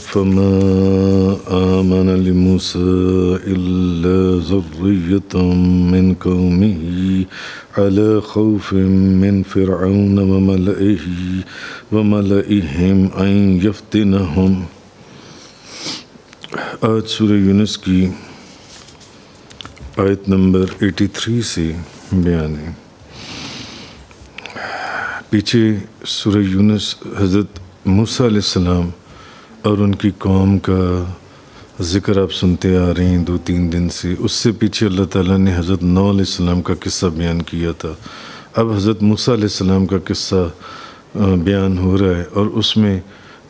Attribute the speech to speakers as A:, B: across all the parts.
A: فما آمن لموسى إلا ذرية من قومه على خوف من فرعون وملئهم أن يفتنهم۔ آج سورہ یونس کی آیت نمبر 83 سے بیان ہے۔ پیچھے سورہ یونس حضرت موسیٰ علیہ السلام اور ان کی قوم کا ذکر آپ سنتے آ رہے ہیں 2-3 دن سے۔ اس سے پیچھے اللہ تعالیٰ نے حضرت نوح علیہ السلام کا قصہ بیان کیا تھا۔ اب حضرت موسیٰ علیہ السلام کا قصہ بیان ہو رہا ہے، اور اس میں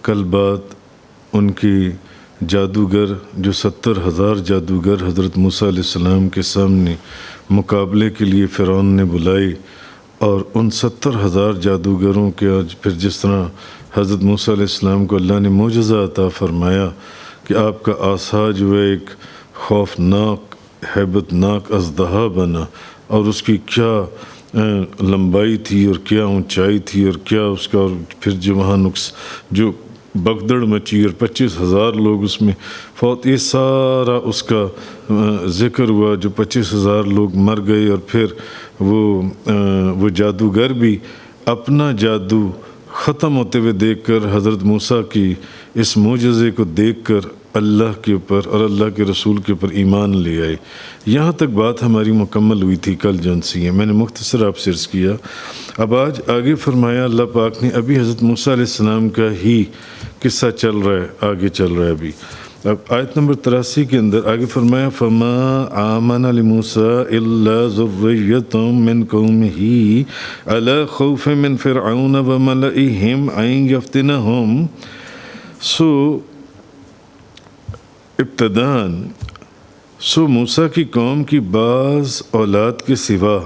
A: کل بات ان کی جادوگر جو 70,000 جادوگر حضرت موسیٰ علیہ السلام کے سامنے مقابلے کے لیے فرعون نے بلائے، اور ان 70,000 جادوگروں کے آج پھر جس طرح حضرت موسیٰ علیہ السلام کو اللہ نے معجزہ عطا فرمایا کہ آپ کا عصا جو ہے ایک خوفناک ہیبت ناک اژدہا بنا، اور اس کی کیا لمبائی تھی اور کیا اونچائی تھی اور کیا اس کا، اور پھر جو وہاں جو بگدڑ مچی اور 25,000 لوگ اس میں فوت، یہ سارا اس کا ذکر ہوا، جو 25,000 لوگ مر گئے، اور پھر وہ جادوگر بھی اپنا جادو ختم ہوتے ہوئے دیکھ کر حضرت موسیٰ کی اس معجزے کو دیکھ کر اللہ کے اوپر اور اللہ کے رسول کے اوپر ایمان لے آئے۔ یہاں تک بات ہماری مکمل ہوئی تھی کل جون سی ہے، میں نے مختصر آپ سے عرض کیا۔ اب آج آگے فرمایا اللہ پاک نے، ابھی حضرت موسیٰ علیہ السلام کا ہی قصہ چل رہا ہے، آگے چل رہا ہے ابھی۔ اب آیت نمبر 83 کے اندر آگے فرمایا فما آمن لموسیٰ الا ذریۃ من قومہ علی خوف من فرعون وملئهم ان یفتنہم۔ ابتداً موسیٰ کی قوم کی بعض اولاد کے سوا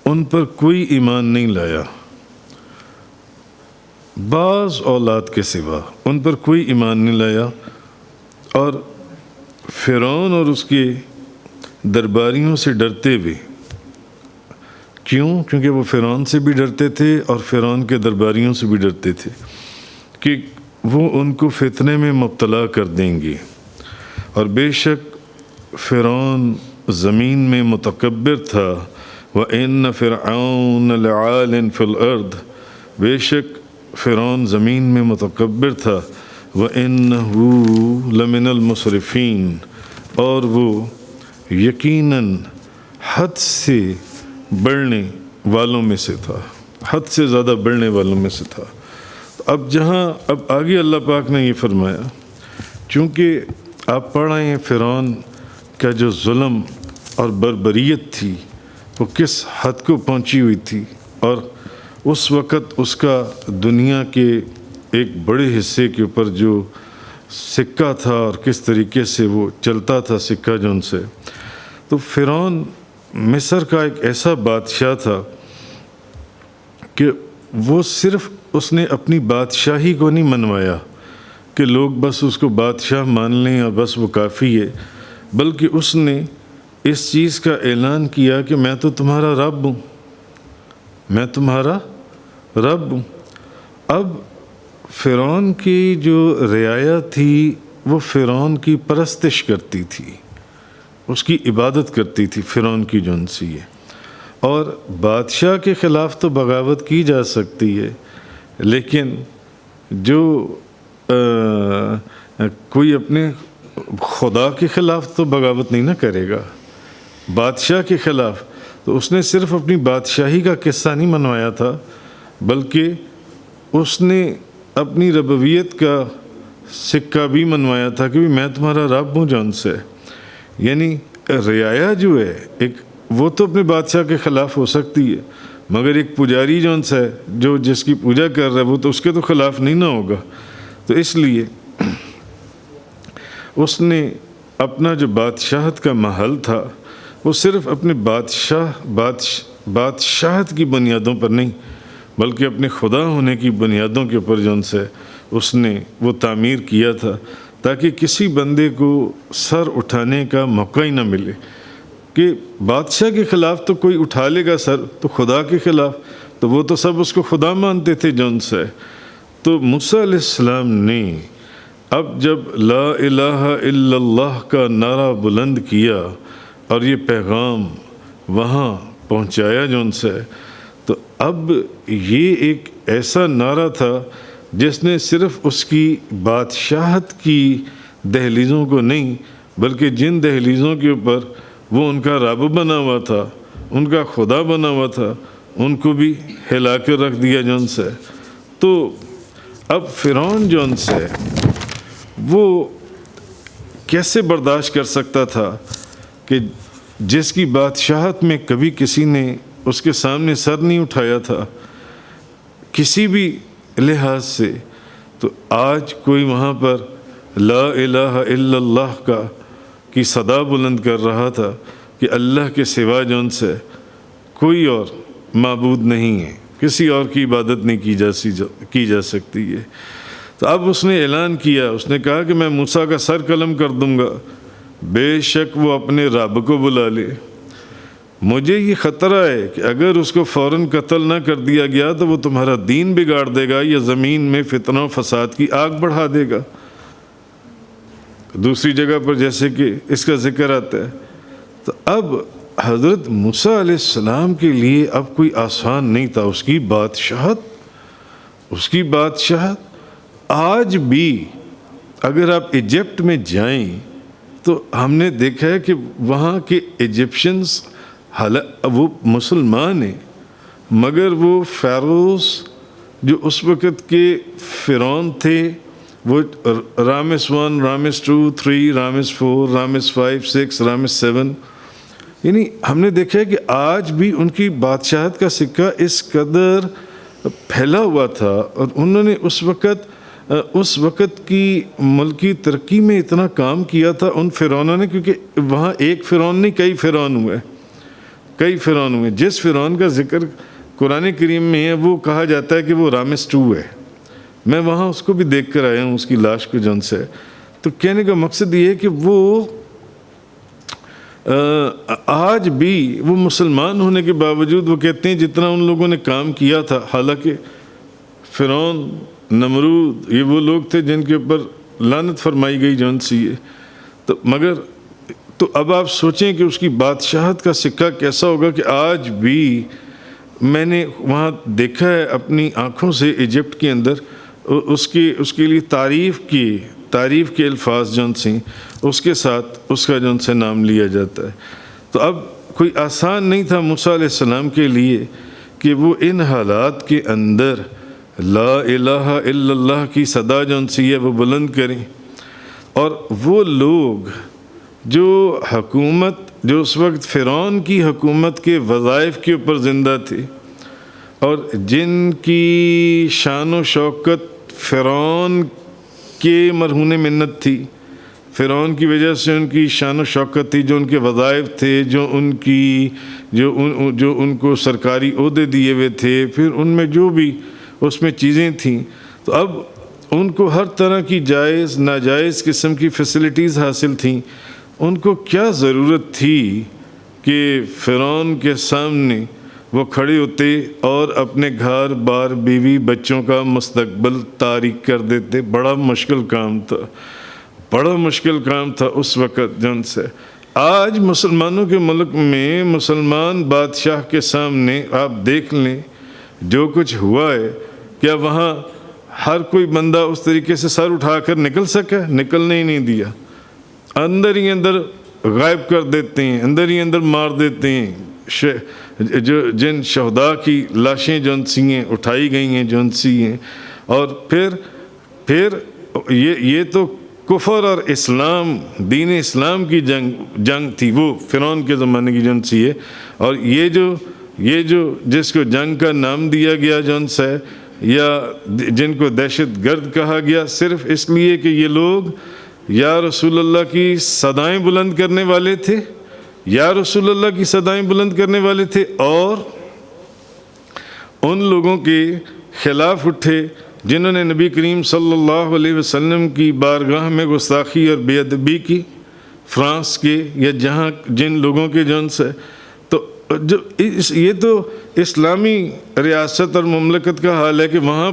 A: ان پر کوئی ایمان نہیں لایا، بعض اولاد کے سوا ان پر کوئی ایمان نہیں لایا، اور فرعون اور اس کے درباریوں سے ڈرتے ہوئے۔ کیوں؟ کیونکہ وہ فرعون سے بھی ڈرتے تھے اور فرعون کے درباریوں سے بھی ڈرتے تھے کہ وہ ان کو فتنے میں مبتلا کر دیں گے، اور بے شک فرعون زمین میں متکبر تھا۔ وَإِنَّ فِرْعَوْنَ لَعَالٍ فِي الْأَرْضِ، بے شک فرعون زمین میں متکبر تھا۔ وَإِنَّهُ لَمِنَ الْمُسْرِفِينَ، اور وہ یقیناً حد سے بڑھنے والوں میں سے تھا، حد سے زیادہ بڑھنے والوں میں سے تھا۔ اب آگے اللہ پاک نے یہ فرمایا، چونکہ آپ پڑھ رہے ہیں فرعون کا جو ظلم اور بربریت تھی وہ کس حد کو پہنچی ہوئی تھی، اور اس وقت اس کا دنیا کے ایک بڑے حصے کے اوپر جو سکہ تھا اور کس طریقے سے وہ چلتا تھا سکہ جو ان سے، تو فرعون مصر کا ایک ایسا بادشاہ تھا کہ وہ صرف اس نے اپنی بادشاہی کو نہیں منوایا کہ لوگ بس اس کو بادشاہ مان لیں اور بس وہ کافی ہے، بلکہ اس نے اس چیز کا اعلان کیا کہ میں تو تمہارا رب ہوں، میں تمہارا رب ہوں۔ اب فرعون کی جو رعایا تھی وہ فرعون کی پرستش کرتی تھی، اس کی عبادت کرتی تھی فرعون کی جو انسی ہے، اور بادشاہ کے خلاف تو بغاوت کی جا سکتی ہے، لیکن جو کوئی اپنے خدا کے خلاف تو بغاوت نہیں نہ کرے گا، بادشاہ کے خلاف۔ تو اس نے صرف اپنی بادشاہی کا قصہ نہیں منوایا تھا، بلکہ اس نے اپنی ربویت کا سکہ بھی منوایا تھا کہ میں تمہارا رب ہوں جون سے۔ یعنی رعایا جو ہے ایک، وہ تو اپنے بادشاہ کے خلاف ہو سکتی ہے، مگر ایک پجاری جون سا ہے جو جس کی پوجا کر رہا ہے وہ تو اس کے تو خلاف نہیں نہ ہوگا۔ تو اس لیے اس نے اپنا جو بادشاہت کا محل تھا وہ صرف اپنے بادشاہت کی بنیادوں پر نہیں، بلکہ اپنے خدا ہونے کی بنیادوں کے اوپر جو ان سے اس نے وہ تعمیر کیا تھا، تاکہ کسی بندے کو سر اٹھانے کا موقع ہی نہ ملے کہ بادشاہ کے خلاف تو کوئی اٹھا لے گا سر، تو خدا کے خلاف تو وہ تو سب اس کو خدا مانتے تھے جون سے۔ تو موسیٰ علیہ السلام نے اب جب لا الہ الا اللہ کا نعرہ بلند کیا اور یہ پیغام وہاں پہنچایا جو ان سے، تو اب یہ ایک ایسا نعرہ تھا جس نے صرف اس کی بادشاہت کی دہلیزوں کو نہیں، بلکہ جن دہلیزوں کے اوپر وہ ان کا رب بنا ہوا تھا، ان کا خدا بنا ہوا تھا، ان کو بھی ہلا کر رکھ دیا جو ان سے۔ تو اب فرعون جو ان سے وہ کیسے برداشت کر سکتا تھا کہ جس کی بادشاہت میں کبھی کسی نے اس کے سامنے سر نہیں اٹھایا تھا کسی بھی لحاظ سے، تو آج کوئی وہاں پر لا الہ الا اللہ کی صدا بلند کر رہا تھا کہ اللہ کے سوا جو ان سے کوئی اور معبود نہیں ہے، کسی اور کی عبادت نہیں کی جا سکتی ہے۔ تو اب اس نے اعلان کیا، اس نے کہا کہ میں موسیٰ کا سر قلم کر دوں گا، بے شک وہ اپنے رب کو بلا لے۔ مجھے یہ خطرہ ہے کہ اگر اس کو فوراً قتل نہ کر دیا گیا تو وہ تمہارا دین بگاڑ دے گا یا زمین میں فتنہ و فساد کی آگ بڑھا دے گا۔ دوسری جگہ پر جیسے کہ اس کا ذکر آتا ہے۔ تو اب حضرت موسیٰ علیہ السلام کے لیے اب کوئی آسان نہیں تھا، اس کی بادشاہت آج بھی اگر آپ ایجپٹ میں جائیں تو ہم نے دیکھا ہے کہ وہاں کے ایجپشنز وہ مسلمان ہیں، مگر وہ فیروز جو اس وقت کے فرعون تھے، وہ ROMs 1، ROMs 2، 3، ROMs 4، ROMs 5، 6، ROMs 7، یعنی ہم نے دیکھا ہے کہ آج بھی ان کی بادشاہت کا سکہ اس قدر پھیلا ہوا تھا، اور انہوں نے اس وقت کی ملکی ترقی میں اتنا کام کیا تھا ان فرعونوں نے، کیونکہ وہاں ایک فرعون نہیں کئی فرعون ہوئے۔ جس فرعون کا ذکر قرآن کریم میں ہے وہ کہا جاتا ہے کہ وہ رامس 2 ہے۔ میں وہاں اس کو بھی دیکھ کر آیا ہوں، اس کی لاش کو جن سے۔ تو کہنے کا مقصد یہ ہے کہ وہ آج بھی وہ مسلمان ہونے کے باوجود وہ کہتے ہیں جتنا ان لوگوں نے کام کیا تھا، حالانکہ فرعون، نمرود، یہ وہ لوگ تھے جن کے اوپر لعنت فرمائی گئی جون سی ہے، تو اب آپ سوچیں کہ اس کی بادشاہت کا سکہ کیسا ہوگا کہ آج بھی میں نے وہاں دیکھا ہے اپنی آنکھوں سے ایجپٹ کے اندر اس کے لیے تعریف کے الفاظ جون سے اس کے ساتھ اس کا جون سے نام لیا جاتا ہے۔ تو اب کوئی آسان نہیں تھا موسیٰ علیہ السلام کے لیے کہ وہ ان حالات کے اندر لا الہ الا اللہ کی صدا جون سی ہے وہ بلند کریں، اور وہ لوگ جو اس وقت فرعون کی حکومت کے وظائف کے اوپر زندہ تھے اور جن کی شان و شوکت فرعون کے مرہون منت تھی، فرعون کی وجہ سے ان کی شان و شوکت تھی، جو ان کے وظائف تھے، جو ان کو سرکاری عہدے دیے ہوئے تھے، پھر ان میں جو بھی اس میں چیزیں تھیں، تو اب ان کو ہر طرح کی جائز ناجائز قسم کی فیسلٹیز حاصل تھیں۔ ان کو کیا ضرورت تھی کہ فرعون کے سامنے وہ کھڑے ہوتے اور اپنے گھر بار بیوی بچوں کا مستقبل تاریک کر دیتے؟ بڑا مشکل کام تھا اس وقت جن سے۔ آج مسلمانوں کے ملک میں مسلمان بادشاہ کے سامنے آپ دیکھ لیں جو کچھ ہوا ہے، کیا وہاں ہر کوئی بندہ اس طریقے سے سر اٹھا کر نکل سکا؟ نکلنے ہی نہیں دیا، اندر ہی اندر غائب کر دیتے ہیں، اندر ہی اندر مار دیتے ہیں۔ جن شہداء کی لاشیں جون سی ہیں اٹھائی گئی ہیں جون سی ہیں، اور پھر یہ تو کفر اور اسلام، دین اسلام کی جنگ تھی، وہ فرعون کے زمانے کی جون سی ہے، اور یہ جو جس کو جنگ کا نام دیا گیا جون سا ہے، یا جن کو دہشت گرد کہا گیا، صرف اس لیے کہ یہ لوگ یا رسول اللہ کی صدائیں بلند کرنے والے تھے، اور ان لوگوں کے خلاف اٹھے جنہوں نے نبی کریم صلی اللہ علیہ وسلم کی بارگاہ میں گستاخی اور بے ادبی کی، فرانس کے یا جن لوگوں کے جون سے۔ تو یہ تو اسلامی ریاست اور مملکت کا حال ہے کہ وہاں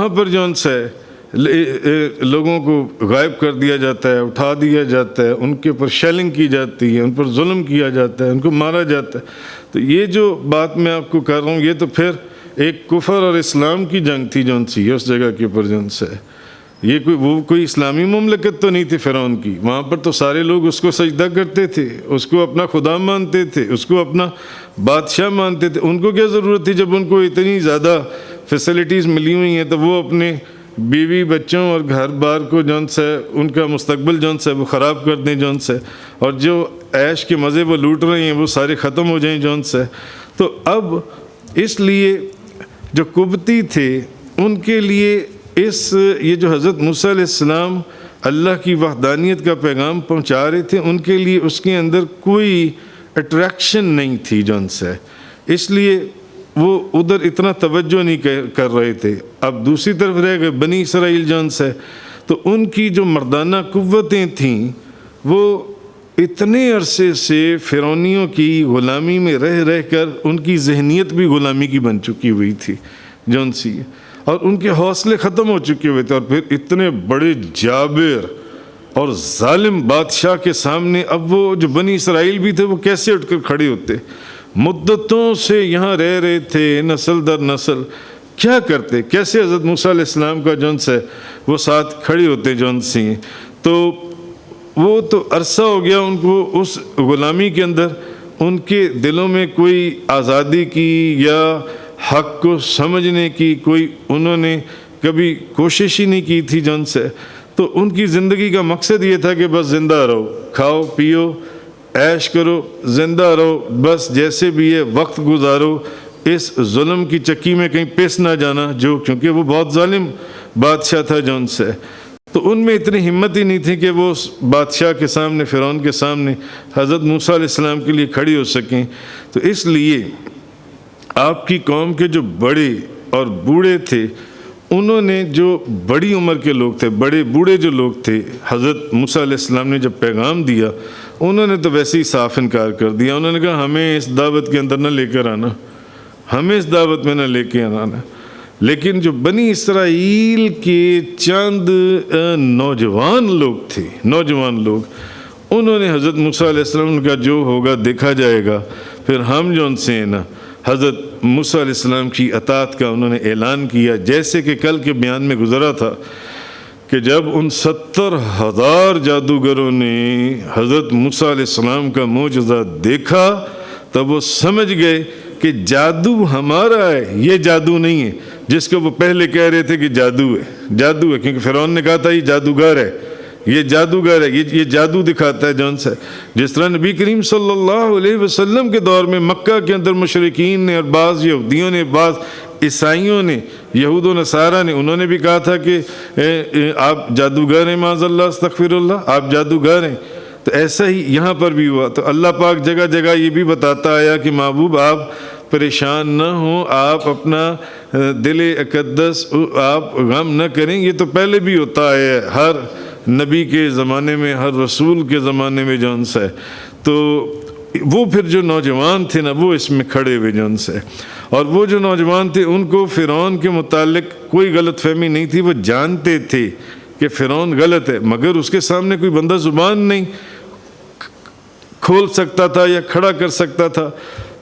A: پر جون سے لوگوں کو غائب کر دیا جاتا ہے، اٹھا دیا جاتا ہے، ان کے اوپر شیلنگ کی جاتی ہے، ان پر ظلم کیا جاتا ہے، ان کو مارا جاتا ہے. تو یہ جو بات میں آپ کو کر رہا ہوں، یہ تو پھر ایک کفر اور اسلام کی جنگ تھی جون سی اس جگہ کے اوپر جون سے. یہ کوئی اسلامی مملکت تو نہیں تھی فرعون کی. وہاں پر تو سارے لوگ اس کو سجدہ کرتے تھے، اس کو اپنا خدا مانتے تھے، اس کو اپنا بادشاہ مانتے تھے. ان کو کیا ضرورت تھی جب ان کو اتنی زیادہ فیسلٹیز ملی ہوئی ہیں تو وہ اپنے بیوی بچوں اور گھر بار کو جون سے ان کا مستقبل جون سے وہ خراب کر دیں جون سے، اور جو عیش کے مزے وہ لوٹ رہے ہیں وہ سارے ختم ہو جائیں جون سے. تو اب اس لیے جو قبطی تھے ان کے لیے یہ جو حضرت موسیٰ علیہ السلام اللہ کی وحدانیت کا پیغام پہنچا رہے تھے، ان کے لیے اس کے اندر کوئی اٹریکشن نہیں تھی جون سے، اس لیے وہ ادھر اتنا توجہ نہیں کر رہے تھے. اب دوسری طرف رہ گئے بنی اسرائیل جون سے، تو ان کی جو مردانہ قوتیں تھیں وہ اتنے عرصے سے فرعونیوں کی غلامی میں رہ کر ان کی ذہنیت بھی غلامی کی بن چکی ہوئی تھی جون سی، اور ان کے حوصلے ختم ہو چکے ہوئے تھے. اور پھر اتنے بڑے جابر اور ظالم بادشاہ کے سامنے اب وہ جو بنی اسرائیل بھی تھے وہ کیسے اٹھ کر کھڑے ہوتے؟ مدتوں سے یہاں رہ رہے تھے، نسل در نسل، کیا کرتے؟ کیسے حضرت موسیٰ علیہ السلام کا جون سے وہ ساتھ کھڑے ہوتے جون سی؟ تو وہ تو عرصہ ہو گیا ان کو اس غلامی کے اندر، ان کے دلوں میں کوئی آزادی کی یا حق کو سمجھنے کی کوئی انہوں نے کبھی کوشش ہی نہیں کی تھی جون سے. تو ان کی زندگی کا مقصد یہ تھا کہ بس زندہ رہو، کھاؤ پیو عیش کرو، زندہ رہو، بس جیسے بھی یہ وقت گزارو، اس ظلم کی چکی میں کہیں پس نہ جانا، جو کیونکہ وہ بہت ظالم بادشاہ تھا جون سے. تو ان میں اتنی ہمت ہی نہیں تھی کہ وہ اس بادشاہ کے سامنے، فرعون کے سامنے حضرت موسیٰ علیہ السلام کے لیے کھڑی ہو سکیں. تو اس لیے آپ کی قوم کے جو بڑے اور بوڑھے تھے، انہوں نے جو بڑی عمر کے لوگ تھے، بڑے بوڑھے جو لوگ تھے، حضرت موسیٰ علیہ السلام نے جب پیغام دیا انہوں نے تو ویسے ہی صاف انکار کر دیا. انہوں نے کہا ہمیں اس دعوت کے اندر نہ لے کر آنا، ہمیں اس دعوت میں نہ لے کے آنا. لیکن جو بنی اسرائیل کے چند نوجوان لوگ تھے، نوجوان لوگ، انہوں نے حضرت موسیٰ علیہ السلام کا جو ہوگا دیکھا جائے گا، پھر ہم جو ان سے نا حضرت موسیٰ علیہ السلام کی اطاعت کا انہوں نے اعلان کیا. جیسے کہ کل کے بیان میں گزرا تھا کہ جب ان 70,000 جادوگروں نے حضرت موسیٰ علیہ السلام کا معجزہ دیکھا تب وہ سمجھ گئے کہ جادو ہمارا ہے، یہ جادو نہیں ہے جس کو وہ پہلے کہہ رہے تھے کہ جادو ہے. جادو ہے کیونکہ فرعون نے کہا تھا یہ جادوگر ہے، یہ جادوگر ہے، یہ جادو دکھاتا ہے جون سے. جس طرح نبی کریم صلی اللہ علیہ وسلم کے دور میں مکہ کے اندر مشرکین نے اور بعض یہودیوں نے، بعض عیسائیوں نے، یہود و نصارہ نے، انہوں نے بھی کہا تھا کہ آپ جادوگر ہیں، معاذ اللہ استغفر اللہ، آپ جادوگر ہیں. تو ایسا ہی یہاں پر بھی ہوا. تو اللہ پاک جگہ جگہ یہ بھی بتاتا آیا کہ محبوب آپ پریشان نہ ہوں، آپ اپنا دل اقدس آپ غم نہ کریں. یہ تو پہلے بھی ہوتا ہے ہر نبی کے زمانے میں، ہر رسول کے زمانے میں جون سے. تو وہ پھر جو نوجوان تھے نا وہ اس میں کھڑے ہوئے جون سے، اور وہ جو نوجوان تھے ان کو فرعون کے متعلق کوئی غلط فہمی نہیں تھی. وہ جانتے تھے کہ فرعون غلط ہے، مگر اس کے سامنے کوئی بندہ زبان نہیں کھول سکتا تھا یا کھڑا کر سکتا تھا.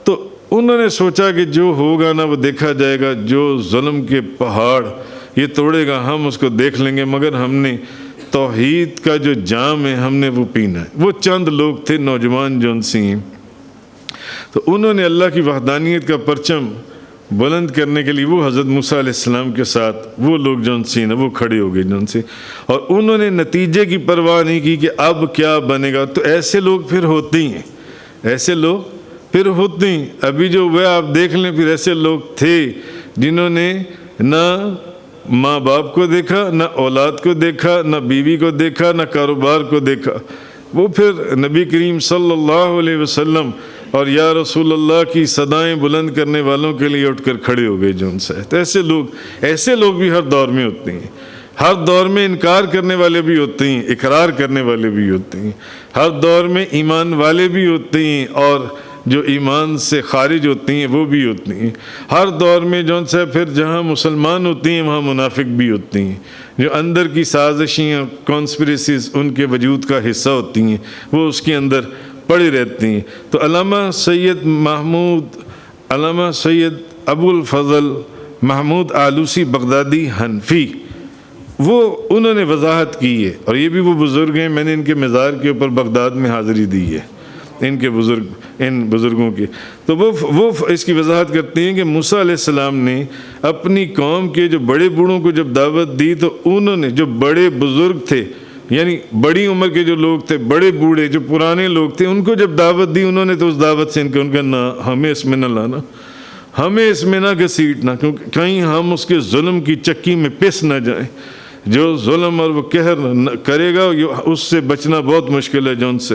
A: تو انہوں نے سوچا کہ جو ہوگا نا وہ دیکھا جائے گا، جو ظلم کے پہاڑ یہ توڑے گا ہم اس کو دیکھ لیں گے، مگر ہم نے توحید کا جو جام ہے ہم نے وہ پینا ہے. وہ چند لوگ تھے نوجوان جون سی، تو انہوں نے اللہ کی وحدانیت کا پرچم بلند کرنے کے لیے وہ حضرت موسیٰ علیہ السلام کے ساتھ وہ لوگ جون سی نا وہ کھڑے ہو گئے جون سی، اور انہوں نے نتیجے کی پرواہ نہیں کی کہ اب کیا بنے گا. تو ایسے لوگ پھر ہوتے ہیں، ایسے لوگ پھر ہوتے ہیں. ابھی جو وہ آپ دیکھ لیں، پھر ایسے لوگ تھے جنہوں نے نہ ماں باپ کو دیکھا، نہ اولاد کو دیکھا، نہ بیوی کو دیکھا، نہ کاروبار کو دیکھا. وہ پھر نبی کریم صلی اللہ علیہ وسلم اور یا رسول اللہ کی صدائیں بلند کرنے والوں کے لیے اٹھ کر کھڑے ہو گئے جون سے. تو ایسے لوگ بھی ہر دور میں ہوتے ہیں. ہر دور میں انکار کرنے والے بھی ہوتے ہیں، اقرار کرنے والے بھی ہوتے ہیں. ہر دور میں ایمان والے بھی ہوتے ہیں اور جو ایمان سے خارج ہوتی ہیں وہ بھی ہوتی ہیں۔ ہر دور میں جون سے پھر جہاں مسلمان ہوتی ہیں وہاں منافق بھی ہوتی ہیں، جو اندر کی سازشیں کانسپریسیز ان کے وجود کا حصہ ہوتی ہیں، وہ اس کے اندر پڑی رہتی ہیں۔ تو علامہ سید ابو الفضل محمود آلوسی بغدادی حنفی انہوں نے وضاحت کی ہے، اور یہ بھی وہ بزرگ ہیں، میں نے ان کے مزار کے اوپر بغداد میں حاضری دی ہے، ان بزرگوں کی۔ تو وہ اس کی وضاحت کرتے ہیں کہ موسیٰ علیہ السلام نے اپنی قوم کے جو بڑے بوڑھوں کو جب دعوت دی تو انہوں نے، جو بڑے بزرگ تھے یعنی بڑی عمر کے جو لوگ تھے، بڑے بوڑھے جو پرانے لوگ تھے، ان کو جب دعوت دی انہوں نے تو اس دعوت سے ان کا نہ، ہمیں اس میں نہ لانا، ہمیں اس میں نہ گھسیٹنا، کیونکہ کہیں ہم اس کے ظلم کی چکی میں پس نہ جائیں۔ جو ظلم اور وہ قہر کرے گا اس سے بچنا بہت مشکل ہے جون سے۔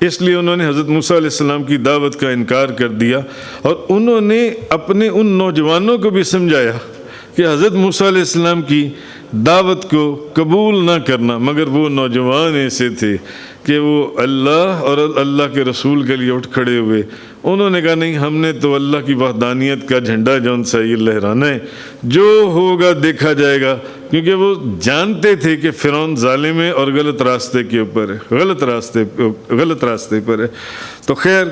A: اس لیے انہوں نے حضرت موسیٰ علیہ السلام کی دعوت کا انکار کر دیا، اور انہوں نے اپنے ان نوجوانوں کو بھی سمجھایا کہ حضرت موسیٰ علیہ السلام کی دعوت کو قبول نہ کرنا، مگر وہ نوجوان ایسے تھے کہ وہ اللہ اور اللہ کے رسول کے لیے اٹھ کھڑے ہوئے۔ انہوں نے کہا نہیں، ہم نے تو اللہ کی وحدانیت کا جھنڈا جون سا یہ لہرانا ہے، جو ہوگا دیکھا جائے گا، کیونکہ وہ جانتے تھے کہ فرعون ظالم ہے اور غلط راستے کے اوپر ہے، غلط راستے پر ہے۔ تو خیر،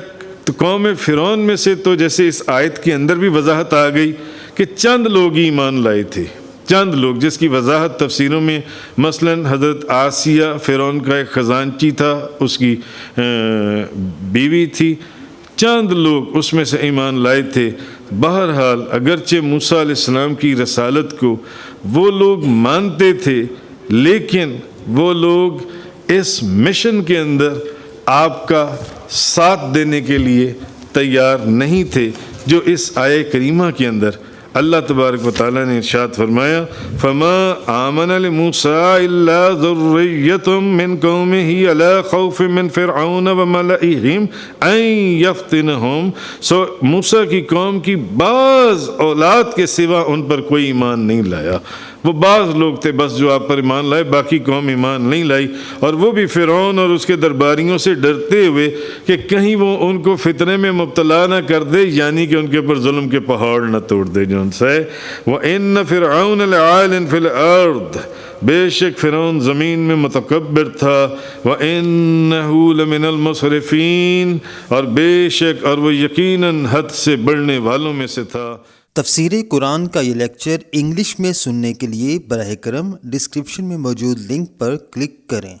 A: تو قوم فرعون میں سے تو جیسے اس آیت کے اندر بھی وضاحت آ گئی کہ چند لوگ ہی ایمان لائے تھے، چند لوگ، جس کی وضاحت تفسیروں میں مثلا حضرت آسیہ فرعون کا ایک خزانچی تھا، اس کی بیوی تھی، چند لوگ اس میں سے ایمان لائے تھے۔ بہرحال اگرچہ موسیٰ علیہ السلام کی رسالت کو وہ لوگ مانتے تھے، لیکن وہ لوگ اس مشن کے اندر آپ کا ساتھ دینے کے لیے تیار نہیں تھے، جو اس آیہ کریمہ کے اندر اللہ تبارک و تعالیٰ نے ارشاد فرمایا، فَمَا آمَنَ لِمُوسَىٰ إِلَّا ذُرِّيَّةٌ مِّن قَوْمِهِ عَلَىٰ خَوْفٍ مِّن فِرْعَوْنَ وَمَلَئِهِمْ أَن يَفْتِنَهُمْ۔ سو موسیٰ کی قوم کی بعض اولاد کے سوا ان پر کوئی ایمان نہیں لایا۔ وہ بعض لوگ تھے بس جو آپ پر ایمان لائے، باقی قوم ایمان نہیں لائی، اور وہ بھی فرعون اور اس کے درباریوں سے ڈرتے ہوئے کہ کہیں وہ ان کو فتنے میں مبتلا نہ کر دے، یعنی کہ ان کے اوپر ظلم کے پہاڑ نہ توڑ دے جون سے۔ وَإِنَّ فِرْعَوْنَ لَعَالٍ فِي الْأَرْضِ، بے شک فرعون زمین میں متکبر تھا، وَإِنَّهُ لَمِنَ الْمُسْرِفِينَ، اور بے شک اور وہ یقیناً حد سے بڑھنے والوں میں سے تھا۔
B: تفسیر قرآن کا یہ لیکچر انگلش میں سننے کے لیے براہ کرم ڈسکرپشن میں موجود لنک پر کلک کریں۔